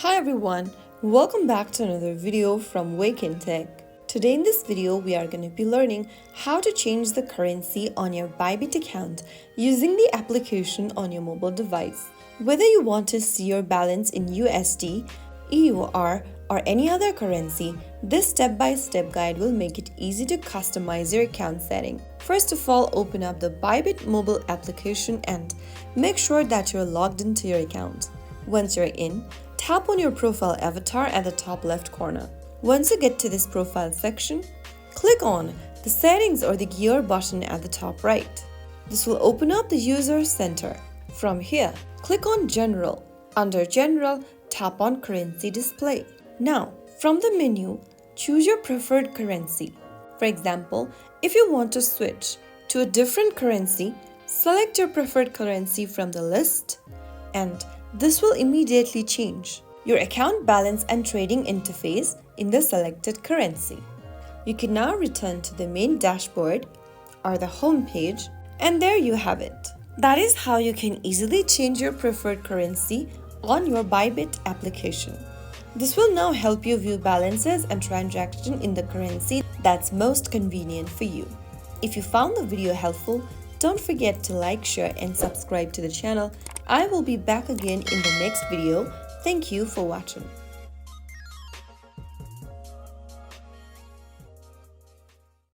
Hi everyone, welcome back to another video from Wake&Tech. Today in this video, we are going to be learning how to change the currency on your Bybit account using the application on your mobile device. Whether you want to see your balance in USD, EUR, or any other currency, this step-by-step guide will make it easy to customize your account setting. First of all, open up the Bybit mobile application and make sure that you're logged into your account. Once you're in, tap on your profile avatar at the top left corner. Once you get to this profile section, click on the settings or the gear button at the top right. This will open up the user center. From here, click on General. Under General, tap on Currency Display. Now, from the menu, choose your preferred currency. For example, if you want to switch to a different currency, select your preferred currency from the list and this will immediately change your account balance and trading interface in the selected currency. You can now return to the main dashboard or the home page, and there you have it. That is how you can easily change your preferred currency on your Bybit application. This will now help you view balances and transactions in the currency that's most convenient for you. If you found the video helpful, don't forget to like, share, and subscribe to the channel. I will be back again in the next video. Thank you for watching.